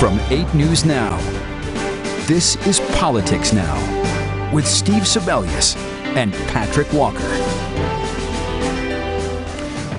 From 8 News Now, this is Politics Now with Steve Sebelius and Patrick Walker.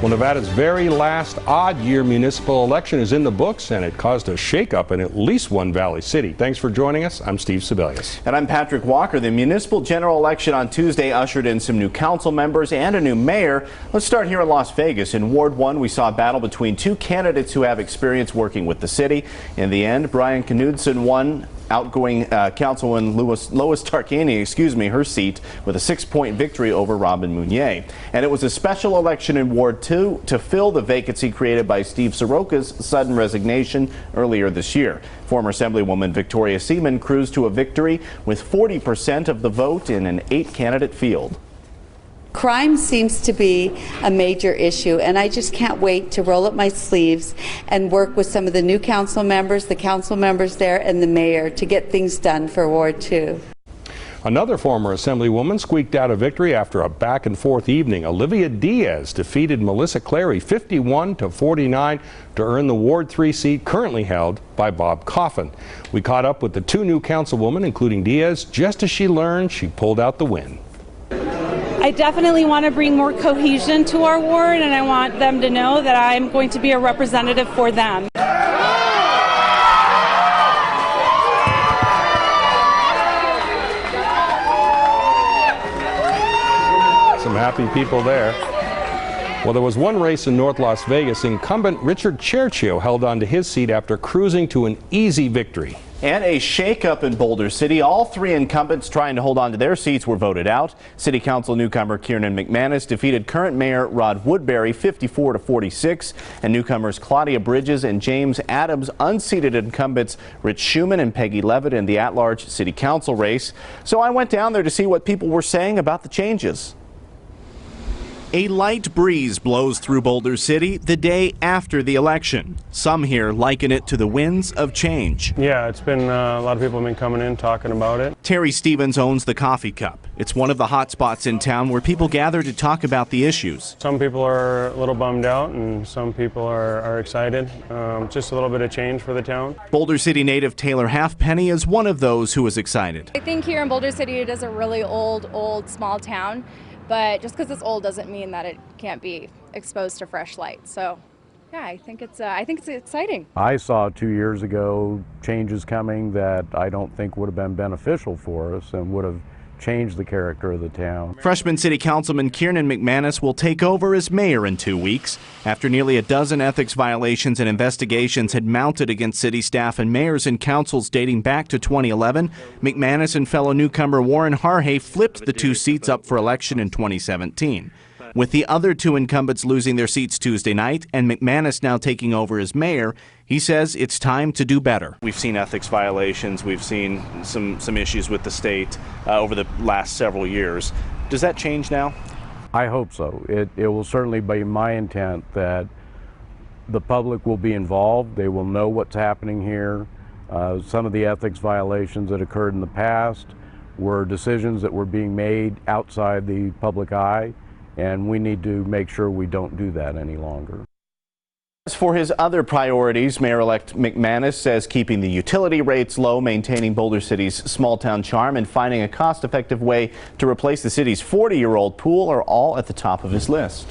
Well, Nevada's very last odd-year municipal election is in the books, and it caused a shakeup in at least one Valley City. Thanks for joining us. I'm Steve Sebelius. And I'm Patrick Walker. The municipal general election on Tuesday ushered in some new council members and a new mayor. Let's start here in Las Vegas. In Ward 1, we saw a battle between two candidates who have experience working with the city. In the end, Brian Knudsen won. Outgoing Councilwoman Lois Tarkanian, her seat with a 6-point victory over Robin Munier. And it was a special election in Ward 2 to fill the vacancy created by Steve Soroka's sudden resignation earlier this year. Former Assemblywoman Victoria Seaman cruised to a victory with 40% of the vote in an 8-candidate field. Crime seems to be a major issue, and I just can't wait to roll up my sleeves and work with some of the new council members, the council members there, and the mayor to get things done for Ward 2. Another former Assemblywoman squeaked out a victory after a back-and-forth evening. Olivia Diaz defeated Melissa Clary 51-49 to earn the Ward 3 seat currently held by Bob Coffin. We caught up with the two new councilwomen, including Diaz, just as she learned she pulled out the win. I definitely want to bring more cohesion to our ward, and I want them to know that I'm going to be a representative for them. Some happy people there. Well, there was one race in North Las Vegas. Incumbent Richard Cherchio held on to his seat after cruising to an easy victory. And a shakeup in Boulder City. All three incumbents trying to hold on to their seats were voted out. City Council newcomer Kiernan McManus defeated current Mayor Rod Woodbury 54-46, and newcomers Claudia Bridges and James Adams unseated incumbents Rich Schuman and Peggy Levitt in the at-large City Council race. So I went down there to see what people were saying about the changes. A light breeze blows through Boulder City the day after the election. Some here liken it to the winds of change. Yeah, it's been a lot of people have been coming in talking about it. Terry Stevens owns the Coffee Cup. It's one of the hot spots in town where people gather to talk about the issues. Some people are a little bummed out and some people are excited. Just a little bit of change for the town. Boulder City native Taylor Halfpenny is one of those who is excited. I think here in Boulder City it is a really old small town. But just because it's old doesn't mean that it can't be exposed to fresh light. So, yeah, I think it's exciting. I saw 2 years ago changes coming that I don't think would have been beneficial for us and would have changed the character of the town. Freshman City Councilman Kiernan McManus will take over as mayor in 2 weeks. After nearly a dozen ethics violations and investigations had mounted against city staff and mayors and councils dating back to 2011, McManus and fellow newcomer Warren Harhay flipped the two seats up for election in 2017. With the other two incumbents losing their seats Tuesday night and McManus now taking over as mayor, he says it's time to do better. We've seen ethics violations, we've seen some issues with the state over the last several years. Does that change now? I hope so. It will certainly be my intent that the public will be involved. They will know what's happening here. Some of the ethics violations that occurred in the past were decisions that were being made outside the public eye, and we need to make sure we don't do that any longer. As for his other priorities, Mayor-elect McManus says keeping the utility rates low, maintaining Boulder City's small-town charm, and finding a cost-effective way to replace the city's 40-year-old pool are all at the top of his list.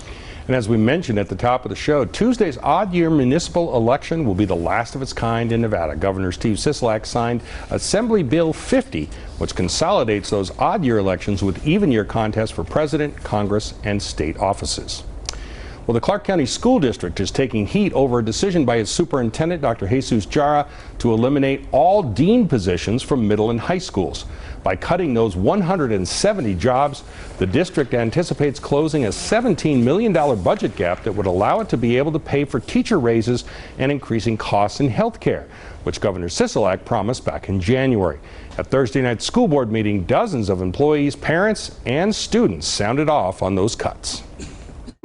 And as we mentioned at the top of the show, Tuesday's odd-year municipal election will be the last of its kind in Nevada. Governor Steve Sisolak signed Assembly Bill 50, which consolidates those odd-year elections with even-year contests for president, Congress, and state offices. Well, the Clark County School District is taking heat over a decision by its superintendent, Dr. Jesus Jara, to eliminate all dean positions from middle and high schools. By cutting those 170 jobs, the district anticipates closing a $17 million budget gap that would allow it to be able to pay for teacher raises and increasing costs in health care, which Governor Sisolak promised back in January. At Thursday night's school board meeting, dozens of employees, parents, and students sounded off on those cuts.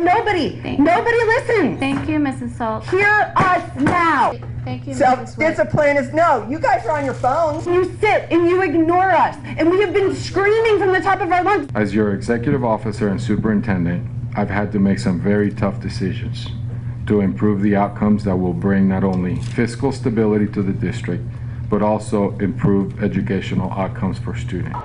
Nobody listen. Thank you, Mrs. Salt. Hear us now. Thank you, Mrs. Self-discipline is no. You guys are on your phones. You sit and you ignore us, and we have been screaming from the top of our lungs. As your executive officer and superintendent, I've had to make some very tough decisions to improve the outcomes that will bring not only fiscal stability to the district, but also improve educational outcomes for students.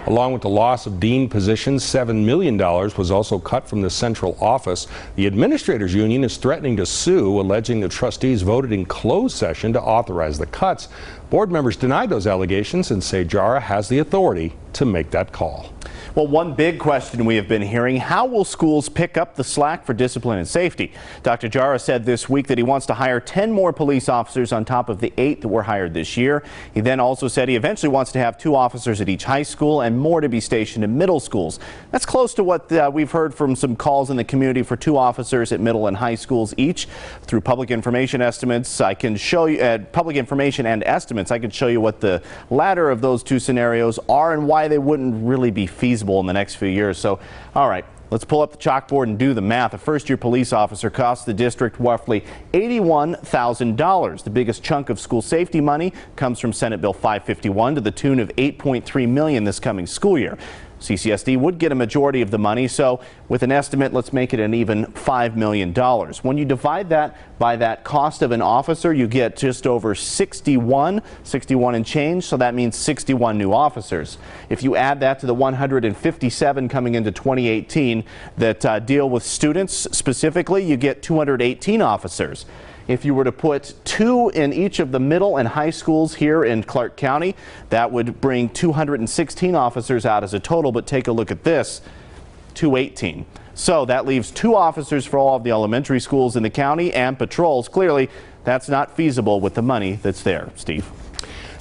Along with the loss of dean positions, $7 million was also cut from the central office. The administrators union is threatening to sue, alleging the trustees voted in closed session to authorize the cuts. Board members denied those allegations and say JARA has the authority to make that call. Well, one big question we have been hearing, how will schools pick up the slack for discipline and safety? Dr. Jara said this week that he wants to hire 10 more police officers on top of the 8 that were hired this year. He then also said he eventually wants to have 2 officers at each high school and more to be stationed in middle schools. That's close to what we've heard from some calls in the community for 2 officers at middle and high schools each. Through public information estimates, I can show you public information and estimates. I can show you what the latter of those 2 scenarios are and why they wouldn't really be feasible in the next few years. So, all right, let's pull up the chalkboard and do the math. A first-year police officer costs the district roughly $81,000. The biggest chunk of school safety money comes from Senate Bill 551 to the tune of $8.3 million this coming school year. CCSD would get a majority of the money, so with an estimate, let's make it an even $5 million. When you divide that by that cost of an officer, you get just over 61 and change, so that means 61 new officers. If you add that to the 157 coming into 2018 that deal with students specifically, you get 218 officers. If you were to put 2 in each of the middle and high schools here in Clark County, that would bring 216 officers out as a total, but take a look at this, 218. So that leaves 2 officers for all of the elementary schools in the county and patrols. Clearly, that's not feasible with the money that's there. Steve.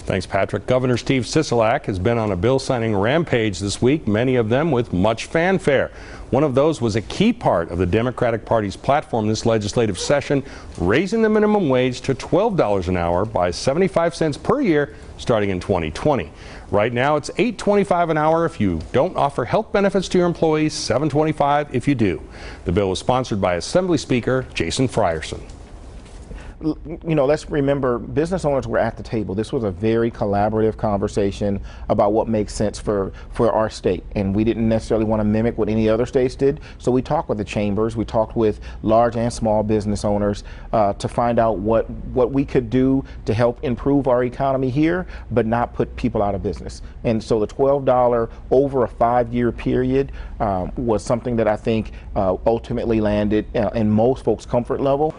Thanks, Patrick. Governor Steve Sisolak has been on a bill signing rampage this week, many of them with much fanfare. One of those was a key part of the Democratic Party's platform this legislative session, raising the minimum wage to $12 an hour by 75 cents per year starting in 2020. Right now, it's $8.25 an hour if you don't offer health benefits to your employees, $7.25 if you do. The bill was sponsored by Assembly Speaker Jason Frierson. You know, let's remember, business owners were at the table. This was a very collaborative conversation about what makes sense for our state. And we didn't necessarily want to mimic what any other states did. So we talked with the chambers, we talked with large and small business owners to find out what we could do to help improve our economy here, but not put people out of business. And so the $12 over a 5-year period was something that I think ultimately landed in most folks' comfort level.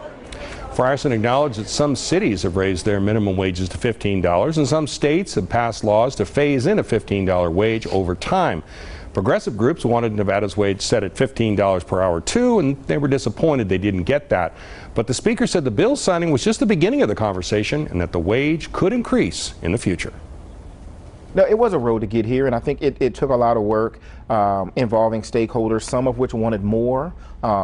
Frierson acknowledged that some cities have raised their minimum wages to $15 and some states have passed laws to phase in a $15 wage over time. Progressive groups wanted Nevada's wage set at $15 per hour too, and they were disappointed they didn't get that. But the speaker said the bill signing was just the beginning of the conversation and that the wage could increase in the future. No, it was a road to get here, and I think it took a lot of work involving stakeholders, some of which wanted more,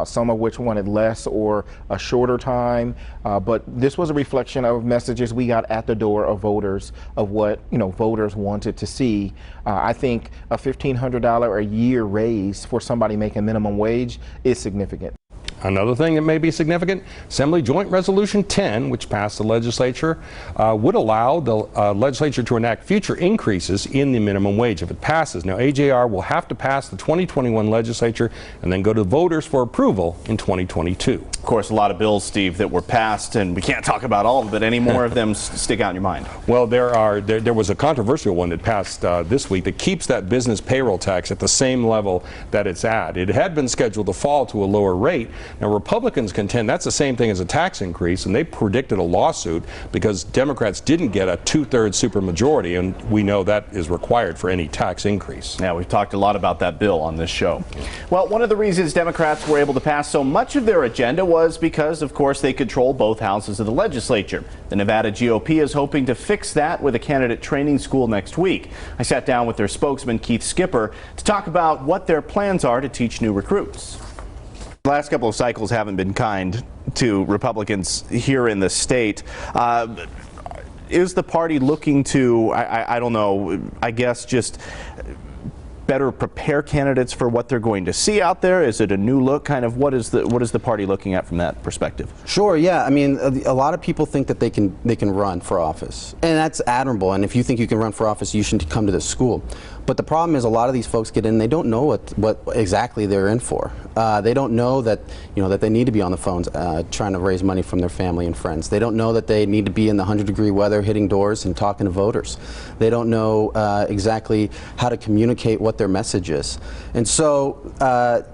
some of which wanted less or a shorter time. But this was a reflection of messages we got at the door of voters, of what voters wanted to see. I think a $1,500 a year raise for somebody making minimum wage is significant. Another thing that may be significant, Assembly Joint Resolution 10, which passed the legislature, would allow the legislature to enact future increases in the minimum wage if it passes. Now, AJR will have to pass the 2021 legislature and then go to voters for approval in 2022. Of course, a lot of bills, Steve, that were passed, and we can't talk about all of it. Any more of them stick out in your mind? Well, there was a controversial one that passed this week that keeps that business payroll tax at the same level that it's at. It had been scheduled to fall to a lower rate. Now, Republicans contend that's the same thing as a tax increase, and they predicted a lawsuit because Democrats didn't get a 2/3 supermajority, and we know that is required for any tax increase. Yeah, we've talked a lot about that bill on this show. Well, one of the reasons Democrats were able to pass so much of their agenda was because, of course, they control both houses of the legislature. The Nevada GOP is hoping to fix that with a candidate training school next week. I sat down with their spokesman, Keith Skipper, to talk about what their plans are to teach new recruits. The last couple of cycles haven't been kind to Republicans here in the state. Is the party looking to, I don't know, I guess just better prepare candidates for what they're going to see out there? Is it a new look? Kind of what is the party looking at from that perspective? Sure, yeah. I mean, a lot of people think that they can run for office, and that's admirable. And if you think you can run for office, you should come to this school. But the problem is a lot of these folks get in, they don't know what exactly they're in for. They don't know that, that they need to be on the phones trying to raise money from their family and friends. They don't know that they need to be in the 100-degree weather hitting doors and talking to voters. They don't know exactly how to communicate what their message is. And so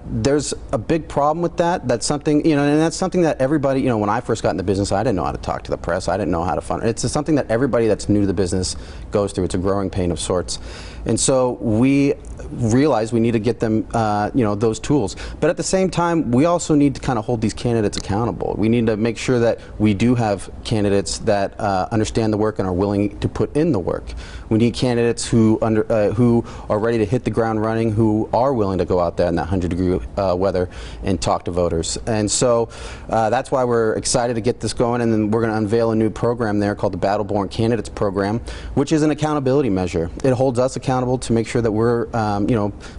there's a big problem with that. That's something, and that's something that everybody, when I first got in the business, I didn't know how to talk to the press. I didn't know how to fund. It's something that everybody that's new to the business goes through. It's a growing pain of sorts. And so we realize we need to get them, those tools. But at the same time, we also need to kind of hold these candidates accountable. We need to make sure that we do have candidates that understand the work and are willing to put in the work. We need candidates who are ready to hit the ground running, who are willing to go out there in that 100-degree weather and talk to voters. And so that's why we're excited to get this going, and then we're going to unveil a new program there called the Battle-Born Candidates Program, which is an accountability measure. It holds us accountable to make sure that we're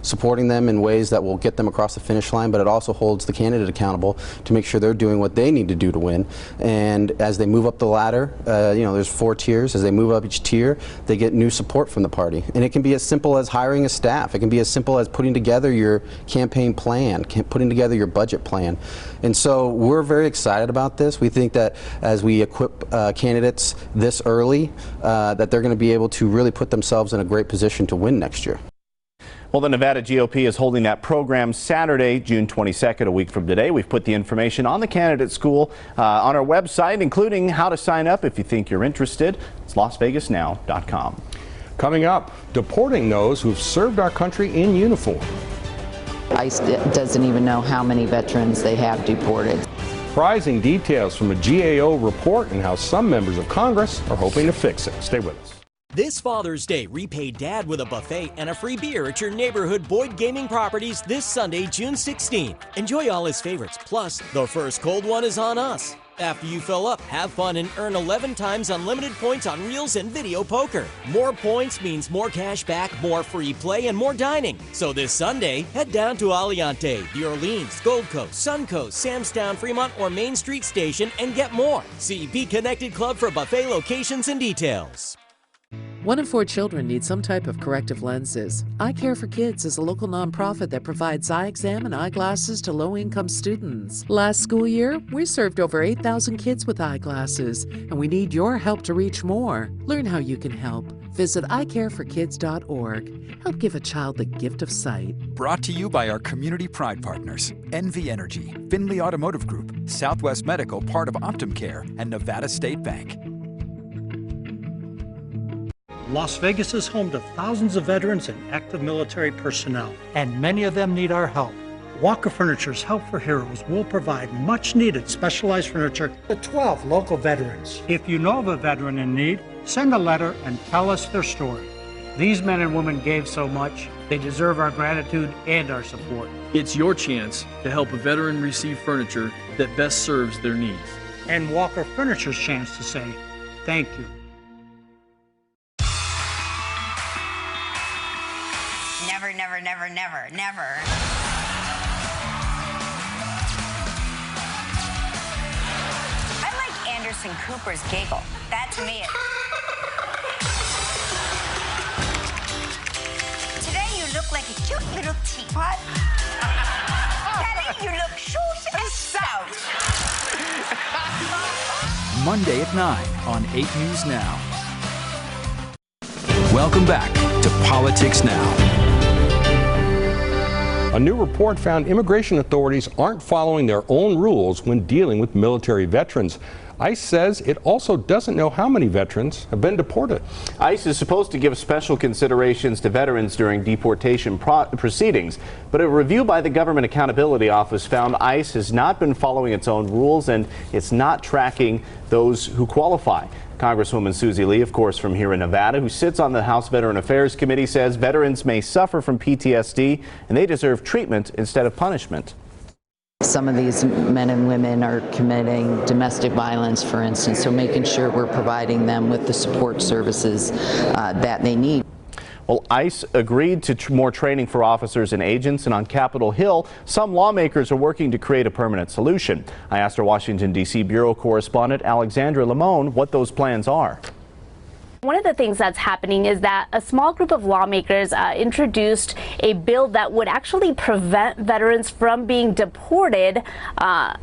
supporting them in ways that will get them across the finish line, but it also holds the candidate accountable to make sure they're doing what they need to do to win. And as they move up the ladder, there's 4 tiers. As they move up each tier, they get new support from the party. And it can be as simple as hiring a staff. It can be as simple as putting together your campaign plan, putting together your budget plan. And so we're very excited about this. We think that as we equip candidates this early, that they're going to be able to really put themselves in a great position to win next year. Well, the Nevada GOP is holding that program Saturday, June 22nd, a week from today. We've put the information on the candidate school on our website, including how to sign up if you think you're interested. It's LasVegasNow.com. Coming up, deporting those who've served our country in uniform. ICE doesn't even know how many veterans they have deported. Surprising details from a GAO report and how some members of Congress are hoping to fix it. Stay with us. This Father's Day, repay Dad with a buffet and a free beer at your neighborhood Boyd Gaming properties this Sunday, June 16. Enjoy all his favorites, plus the first cold one is on us. After you fill up, have fun and earn 11 times unlimited points on reels and video poker. More points means more cash back, more free play, and more dining. So this Sunday, head down to Aliante, the Orleans, Gold Coast, Suncoast, Samstown, Fremont, or Main Street Station and get more. See Be Connected Club for buffet locations and details. 1 in 4 children need some type of corrective lenses. Eye Care for Kids is a local nonprofit that provides eye exam and eyeglasses to low-income students. Last school year, we served over 8,000 kids with eyeglasses, and we need your help to reach more. Learn how you can help. Visit eyecareforkids.org. Help give a child the gift of sight. Brought to you by our community pride partners, NV Energy, Finley Automotive Group, Southwest Medical, part of OptumCare, and Nevada State Bank. Las Vegas is home to thousands of veterans and active military personnel, and many of them need our help. Walker Furniture's Help for Heroes will provide much-needed specialized furniture to 12 local veterans. If you know of a veteran in need, send a letter and tell us their story. These men and women gave so much, they deserve our gratitude and our support. It's your chance to help a veteran receive furniture that best serves their needs. And Walker Furniture's chance to say thank you. Never, never, never, never, never. I like Anderson Cooper's giggle. That to me Today you look like a cute little teapot. Daddy, you look short and stout. Monday at 9 on 8 News Now. Welcome back to Politics Now. A new report found immigration authorities aren't following their own rules when dealing with military veterans. ICE says it also doesn't know how many veterans have been deported. ICE is supposed to give special considerations to veterans during deportation proceedings, but a review by the Government Accountability Office found ICE has not been following its own rules and it's not tracking those who qualify. Congresswoman Susie Lee, of course, from here in Nevada, who sits on the House Veteran Affairs Committee, says veterans may suffer from PTSD and they deserve treatment instead of punishment. Some of these men and women are committing domestic violence, for instance, so making sure we're providing them with the support services that they need. Well, ICE agreed to more training for officers and agents, and on Capitol Hill, some lawmakers are working to create a permanent solution. I asked our Washington, D.C. Bureau correspondent Alexandra Limon what those plans are. One of the things that's happening is that a small group of lawmakers introduced a bill that would actually prevent veterans from being deported,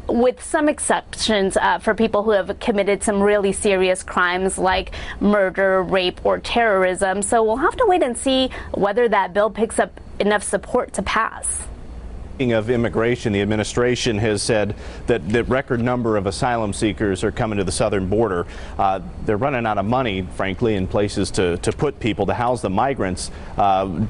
with some exceptions for people who have committed some really serious crimes like murder, rape, or terrorism. So we'll have to wait and see whether that bill picks up enough support to pass. Speaking of immigration, the administration has said that the record number of asylum seekers are coming to the southern border. They're running out of money, frankly, in places to put people, to house the migrants.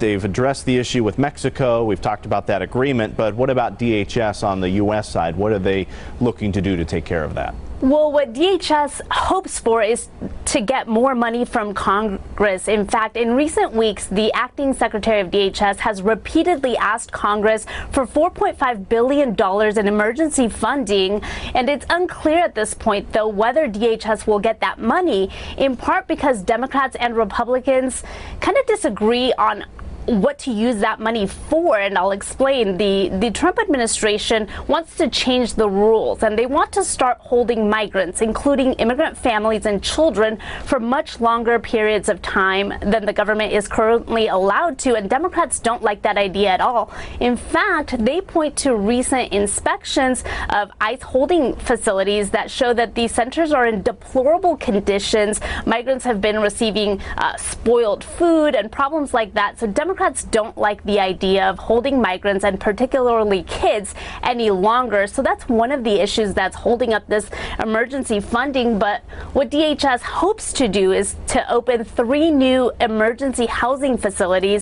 They've addressed the issue with Mexico. We've talked about that agreement, but what about DHS on the U.S. side? What are they looking to do to take care of that? Well, what DHS hopes for is to get more money from Congress. In fact, in recent weeks, the acting secretary of DHS has repeatedly asked Congress for $4.5 billion in emergency funding, and it's unclear at this point, though, whether DHS will get that money, in part because Democrats and Republicans kind of disagree on what to use that money for, and I'll explain. The Trump administration wants to change the rules, and they want to start holding migrants, including immigrant families and children, for much longer periods of time than the government is currently allowed to, and Democrats don't like that idea at all. In fact, they point to recent inspections of ICE holding facilities that show that these centers are in deplorable conditions. Migrants have been receiving spoiled food and problems like that, so Democrats don't like the idea of holding migrants, and particularly kids, any longer. So that's one of the issues that's holding up this emergency funding. But what DHS hopes to do is to open 3 new emergency housing facilities.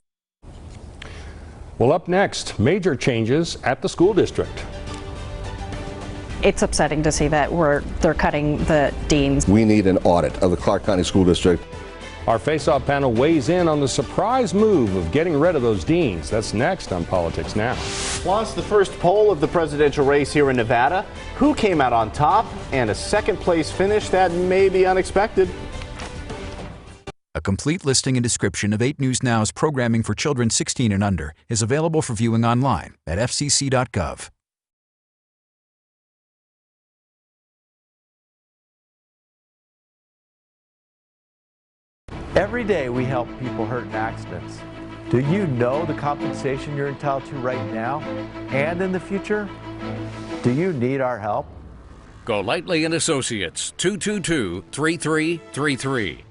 Well, up next, major changes at the school district. It's upsetting to see that they're cutting the deans. We need an audit of the Clark County School District. Our face-off panel weighs in on the surprise move of getting rid of those deans. That's next on Politics Now. Plus, the first poll of the presidential race here in Nevada. Who came out on top? And a second-place finish that may be unexpected. A complete listing and description of 8 News Now's programming for children 16 and under is available for viewing online at fcc.gov. Every day we help people hurt in accidents. Do you know the compensation you're entitled to right now and in the future? Do you need our help? Golightly and Associates, 222-3333.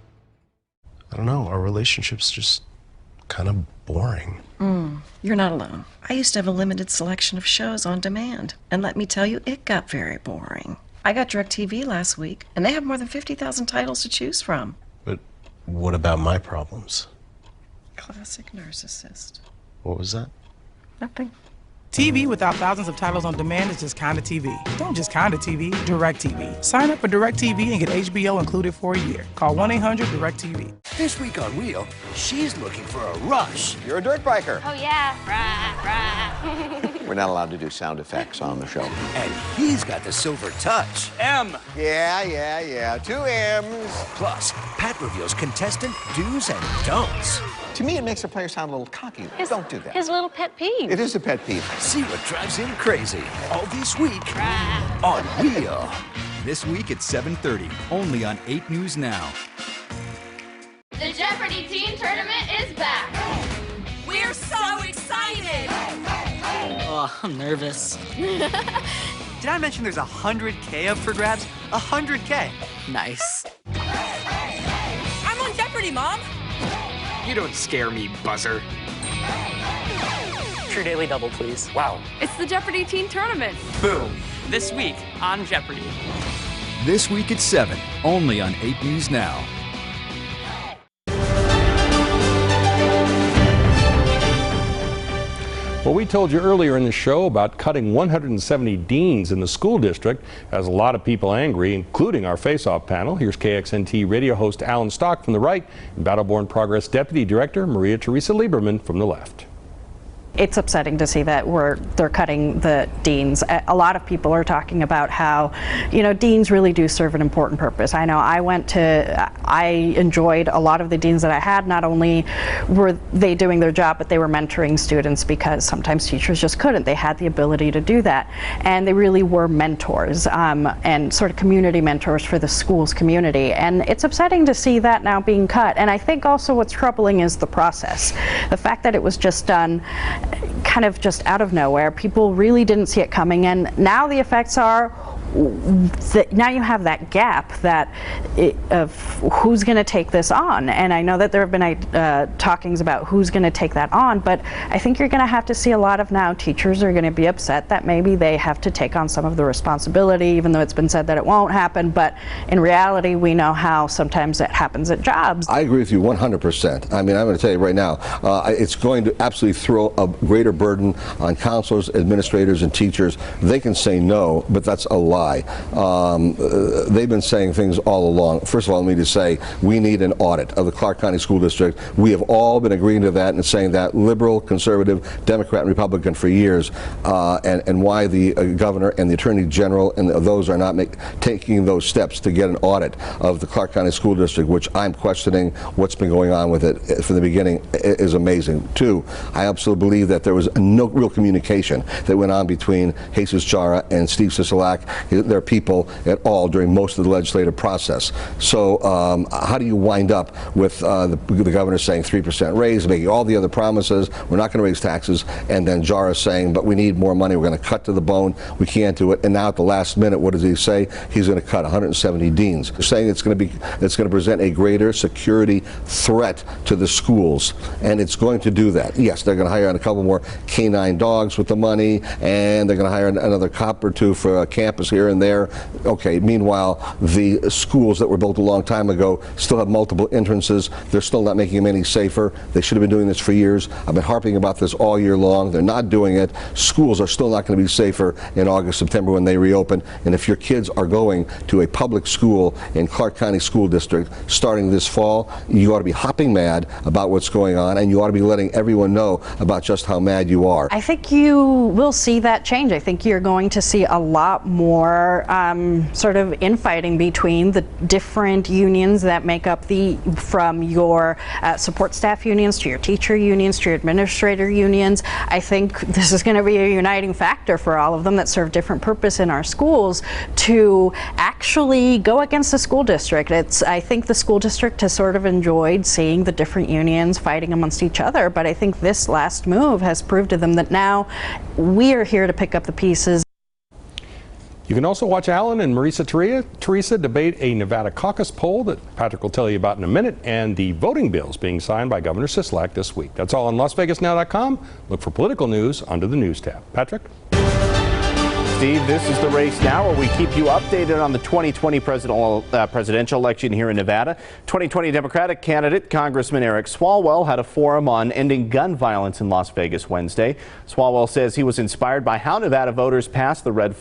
I don't know, our relationship's just kind of boring. You're not alone. I used to have a limited selection of shows on demand, and let me tell you, it got very boring. I got DirecTV last week, and they have more than 50,000 titles to choose from. But what about my problems? Classic narcissist. What was that? Nothing. TV without thousands of titles on demand is just kinda TV. Don't just kinda TV, DirecTV. Sign up for DirecTV and get HBO included for a year. Call 1-800-DirecTV. This week on Wheel, she's looking for a rush. You're a dirt biker. Oh yeah, rah, rah. We're not allowed to do sound effects on the show. And he's got the silver touch. M. Yeah. 2 M's. Plus, Pat reveals contestant do's and don'ts. To me, it makes a player sound a little cocky. Don't do that. His little pet peeve. It is a pet peeve. See what drives him crazy all this week on Wheel. This week at 7:30, only on 8 News Now. The Jeopardy Teen Tournament is back. We're so excited. Oh, I'm nervous. Did I mention there's 100K up for grabs? 100K. Nice. I'm on Jeopardy, Mom. You don't scare me, buzzer. True Daily Double, please. Wow. It's the Jeopardy Teen Tournament. Boom. This week on Jeopardy. This week at 7, only on 8 News Now. Well, we told you earlier in the show about cutting 170 deans in the school district. Has a lot of people angry, including our face-off panel. Here's KXNT radio host Alan Stock from the right and Battleborn Progress Deputy Director Maria Teresa Lieberman from the left. It's upsetting to see that they're cutting the deans. A lot of people are talking about how, deans really do serve an important purpose. I know I enjoyed a lot of the deans that I had. Not only were they doing their job, but they were mentoring students because sometimes teachers just couldn't. They had the ability to do that. And they really were mentors and sort of community mentors for the school's community. And it's upsetting to see that now being cut. And I think also what's troubling is the process. The fact that it was just done kind of just out of nowhere. People really didn't see it coming, and now the effects are now you have that gap of who's going to take this on. And I know that there have been talkings about who's going to take that on, but I think you're going to have to see a lot of now teachers are going to be upset that maybe they have to take on some of the responsibility, even though it's been said that it won't happen. But in reality, we know how sometimes it happens at jobs. I agree with you 100%. I mean, I'm going to tell you right now, it's going to absolutely throw a greater burden on counselors, administrators, and teachers. They can say no, but that's a lie. They've been saying things all along. First of all, let me just say, we need an audit of the Clark County School District. We have all been agreeing to that and saying that, liberal, conservative, Democrat, and Republican for years, and why the governor and the Attorney General and those are not taking those steps to get an audit of the Clark County School District, which I'm questioning what's been going on with it from the beginning, is amazing. Two, I absolutely believe that there was no real communication that went on between Jesus Jara and Steve Sisolak, their people, at all during most of the legislative process. So how do you wind up with the governor saying 3% raise, making all the other promises, we're not going to raise taxes, and then Jara saying, but we need more money, we're going to cut to the bone, we can't do it, and now at the last minute, what does he say? He's going to cut 170 deans, saying it's going to present a greater security threat to the schools, and it's going to do that. Yes, they're going to hire a couple more canine dogs with the money, and they're going to hire another cop or two for a campus here and there. Okay, meanwhile, the schools that were built a long time ago still have multiple entrances. They're still not making them any safer. They should have been doing this for years. I've been harping about this all year long. They're not doing it. Schools are still not going to be safer in August, September when they reopen. And if your kids are going to a public school in Clark County School District starting this fall, you ought to be hopping mad about what's going on, and you ought to be letting everyone know about just how mad you are. I think you will see that change. I think you're going to see a lot more sort of infighting between the different unions that make up from your support staff unions to your teacher unions to your administrator unions. I think this is going to be a uniting factor for all of them that serve different purpose in our schools to actually go against the school district. I think the school district has sort of enjoyed seeing the different unions fighting amongst each other, but I think this last move has proved to them that now we are here to pick up the pieces. You can also watch Alan and Teresa debate a Nevada caucus poll that Patrick will tell you about in a minute, and the voting bills being signed by Governor Sisolak this week. That's all on LasVegasNow.com. Look for political news under the News tab. Patrick? Steve, this is The Race Now, where we keep you updated on the 2020 presidential election here in Nevada. 2020 Democratic candidate Congressman Eric Swalwell had a forum on ending gun violence in Las Vegas Wednesday. Swalwell says he was inspired by how Nevada voters passed the red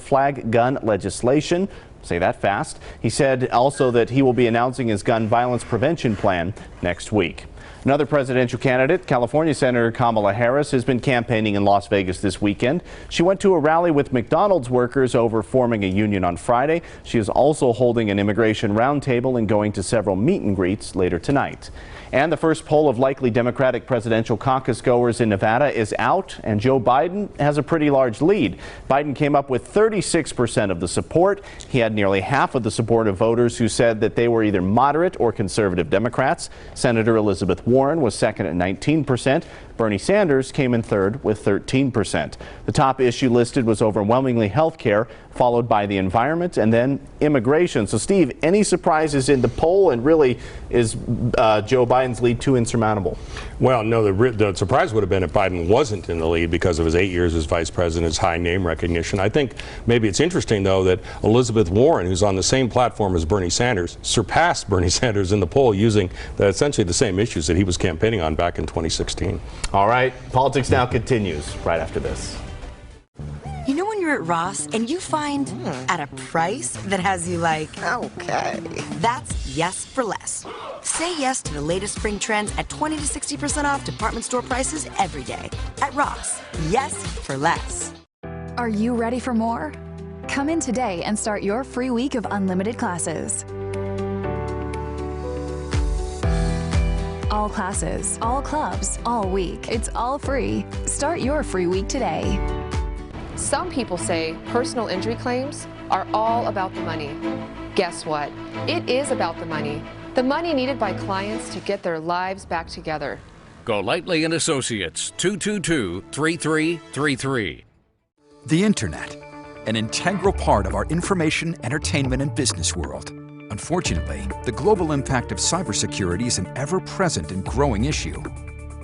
flag gun legislation. Say that fast. He said also that he will be announcing his gun violence prevention plan next week. Another presidential candidate, California Senator Kamala Harris, has been campaigning in Las Vegas this weekend. She went to a rally with McDonald's workers over forming a union on Friday. She is also holding an immigration roundtable and going to several meet and greets later tonight. And the first poll of likely Democratic presidential caucus goers in Nevada is out, and Joe Biden has a pretty large lead. Biden came up with 36% of the support. He had nearly half of the support of voters who said that they were either moderate or conservative Democrats. Senator Elizabeth Warren was second at 19%. Bernie Sanders came in third with 13%. The top issue listed was overwhelmingly health care, followed by the environment and then immigration. So, Steve, any surprises in the poll, and really is Joe Biden's lead too insurmountable? Well, no, the surprise would have been if Biden wasn't in the lead because of his 8 years as vice president, his high name recognition. I think maybe it's interesting, though, that Elizabeth Warren, who's on the same platform as Bernie Sanders, surpassed Bernie Sanders in the poll using essentially the same issues that he was campaigning on back in 2016. All right, Politics Now continues right after this. You know when you're you're at Ross and you find at a price that has you like, okay, that's yes for less. Say yes to the latest spring trends at 20 to 60% off department store prices every day. At Ross, yes for less. Are you ready for more? Come in today and start your free week of unlimited classes. All classes, all clubs, all week. It's all free. Start your free week today. Some people say personal injury claims are all about the money. Guess what? It is about the money. The money needed by clients to get their lives back together. Golightly and Associates, 222-3333. The Internet, an integral part of our information, entertainment, and business world. Unfortunately, the global impact of cybersecurity is an ever-present and growing issue.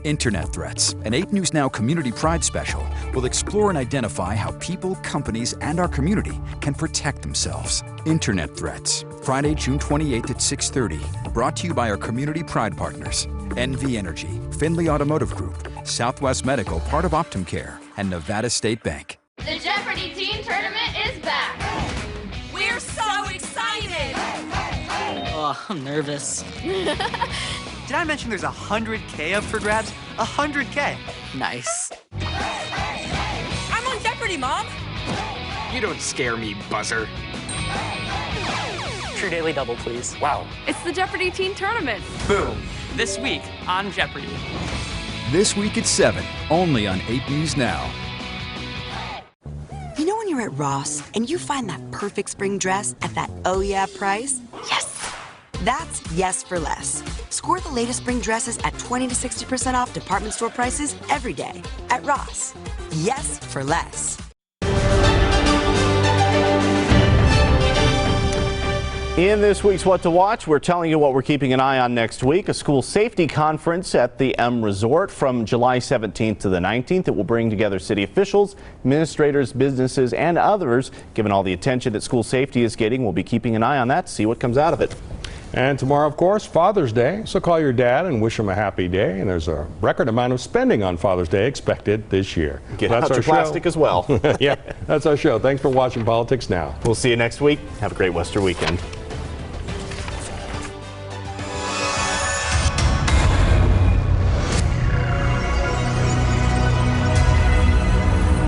Internet Threats, an 8 News Now Community Pride special, will explore and identify how people, companies, and our community can protect themselves. Internet Threats, Friday, June 28th at 6:30. Brought to you by our Community Pride partners, NV Energy, Findlay Automotive Group, Southwest Medical, part of Optumcare, and Nevada State Bank. The Jeopardy Teen Tournament is back. We're so excited. Oh, I'm nervous. Did I mention there's 100K up for grabs? 100K. Nice. I'm on Jeopardy, Mom. You don't scare me, buzzer. True Daily Double, please. Wow. It's the Jeopardy Teen Tournament. Boom. This week on Jeopardy. This week at 7, only on 8 News Now. You know when you're at Ross and you find that perfect spring dress at that oh yeah price? Yes! That's yes for less. Score the latest spring dresses at 20 to 60% off department store prices every day. At Ross, yes for less. In this week's What to Watch, we're telling you what we're keeping an eye on next week. A school safety conference at the M Resort from July 17th to the 19th. It will bring together city officials, administrators, businesses, and others. Given all the attention that school safety is getting, we'll be keeping an eye on that to see what comes out of it. And tomorrow, of course, Father's Day. So call your dad and wish him a happy day. And there's a record amount of spending on Father's Day expected this year. Get out your plastic as well. Yeah, that's our show. Thanks for watching Politics Now. We'll see you next week. Have a great Western weekend.